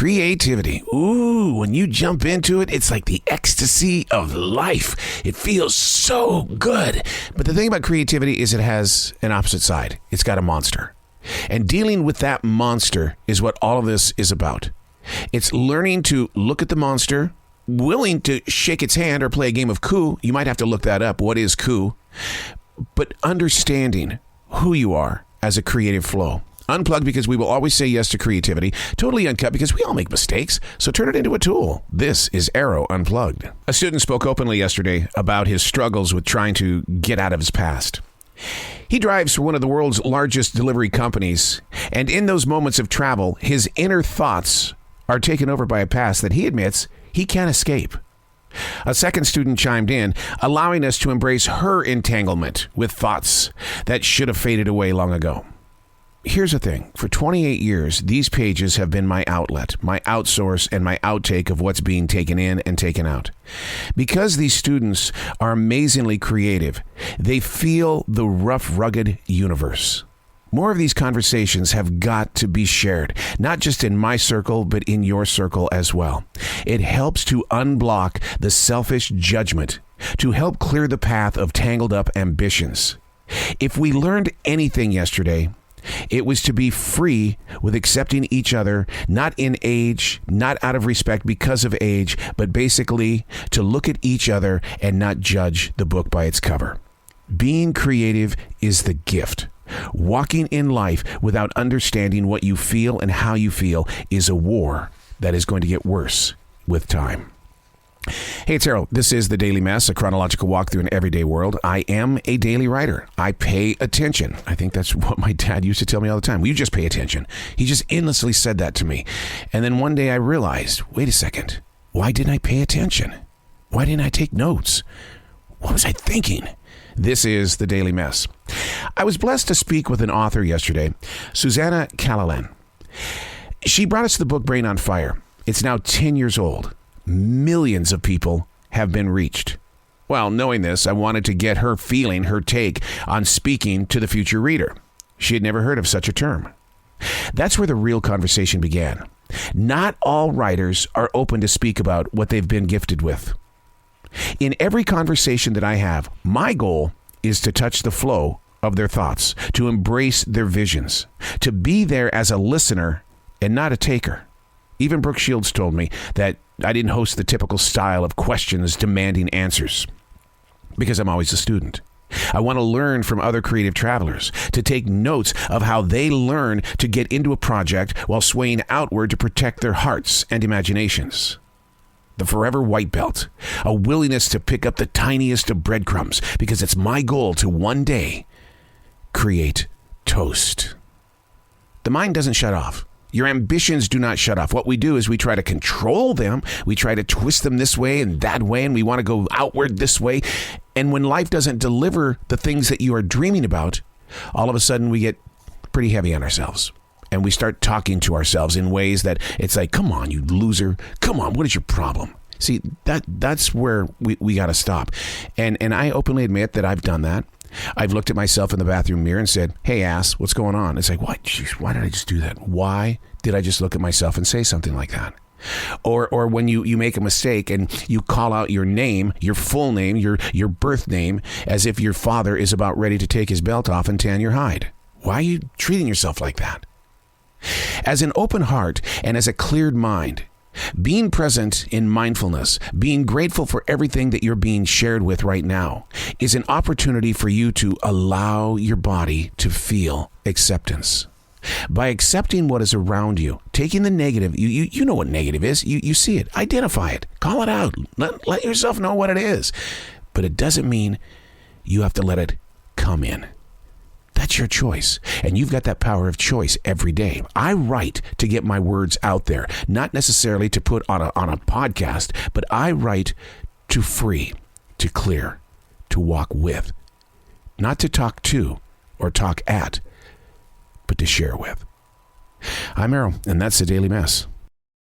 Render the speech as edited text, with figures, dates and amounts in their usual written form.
Creativity. Ooh, when you jump into it, it's like the ecstasy of life. It feels so good. But the thing about creativity is it has an opposite side. It's got a monster. And dealing with that monster is what all of this is about. It's learning to look at the monster, willing to shake its hand or play a game of coup. You might have to look that up. What is coup? But understanding who you are as a creative flow. Unplugged because we will always say yes to creativity. Totally uncut because we all make mistakes. So turn it into a tool. This is Arroe Unplugged. A student spoke openly yesterday about his struggles with trying to get out of his past. He drives for one of the world's largest delivery companies. And in those moments of travel, his inner thoughts are taken over by a past that he admits he can't escape. A second student chimed in, allowing us to embrace her entanglement with thoughts that should have faded away long ago. Here's the thing. For 28 years, these pages have been my outlet, my outsource, and my outtake of what's being taken in and taken out. Because these students are amazingly creative, they feel the rough, rugged universe. More of these conversations have got to be shared, not just in my circle, but in your circle as well. It helps to unblock the selfish judgment, to help clear the path of tangled up ambitions. If we learned anything yesterday, it was to be free with accepting each other, not in age, not out of respect because of age, but basically to look at each other and not judge the book by its cover. Being creative is the gift. Walking in life without understanding what you feel and how you feel is a war that is going to get worse with time. Hey, it's Arroe. This is The Daily Mess, a chronological walk through an everyday world. I am a daily writer. I pay attention. I think that's what my dad used to tell me all the time. Well, you just pay attention. He just endlessly said that to me. And then one day I realized, wait a second. Why didn't I pay attention? Why didn't I take notes? What was I thinking? This is The Daily Mess. I was blessed to speak with an author yesterday, Susanna Callalan. She brought us the book Brain on Fire. It's now 10 years old. Millions of people have been reached. Well, knowing this, I wanted to get her feeling, her take on speaking to the future reader. She had never heard of such a term. That's where the real conversation began. Not all writers are open to speak about what they've been gifted with. In every conversation that I have, my goal is to touch the flow of their thoughts, to embrace their visions, to be there as a listener and not a taker. Even Brooke Shields told me that I didn't host the typical style of questions demanding answers because I'm always a student. I want to learn from other creative travelers, to take notes of how they learn to get into a project while swaying outward to protect their hearts and imaginations. The forever white belt, a willingness to pick up the tiniest of breadcrumbs because it's my goal to one day create toast. The mind doesn't shut off. Your ambitions do not shut off. What we do is we try to control them. We try to twist them this way and that way, and we want to go outward this way. And when life doesn't deliver the things that you are dreaming about, all of a sudden we get pretty heavy on ourselves. And we start talking to ourselves in ways that it's like, come on, you loser. Come on, what is your problem? See, that's where we got to stop. And I openly admit that I've done that. I've looked at myself in the bathroom mirror and said, hey, ass, what's going on? It's like, why did I just do that? Why did I just look at myself and say something like that? Or when you make a mistake and you call out your name, your full name, your birth name, as if your father is about ready to take his belt off and tan your hide. Why are you treating yourself like that? As an open heart and as a cleared mind, being present in mindfulness, being grateful for everything that you're being shared with right now is an opportunity for you to allow your body to feel acceptance. By accepting what is around you, taking the negative, you know what negative is, you see it, identify it, call it out, let yourself know what it is. But it doesn't mean you have to let it come in. That's your choice. And you've got that power of choice every day. I write to get my words out there, not necessarily to put on a podcast, but I write to free, to clear, to walk with, not to talk to or talk at, but to share with. I'm Arroe, and that's The Daily Mess.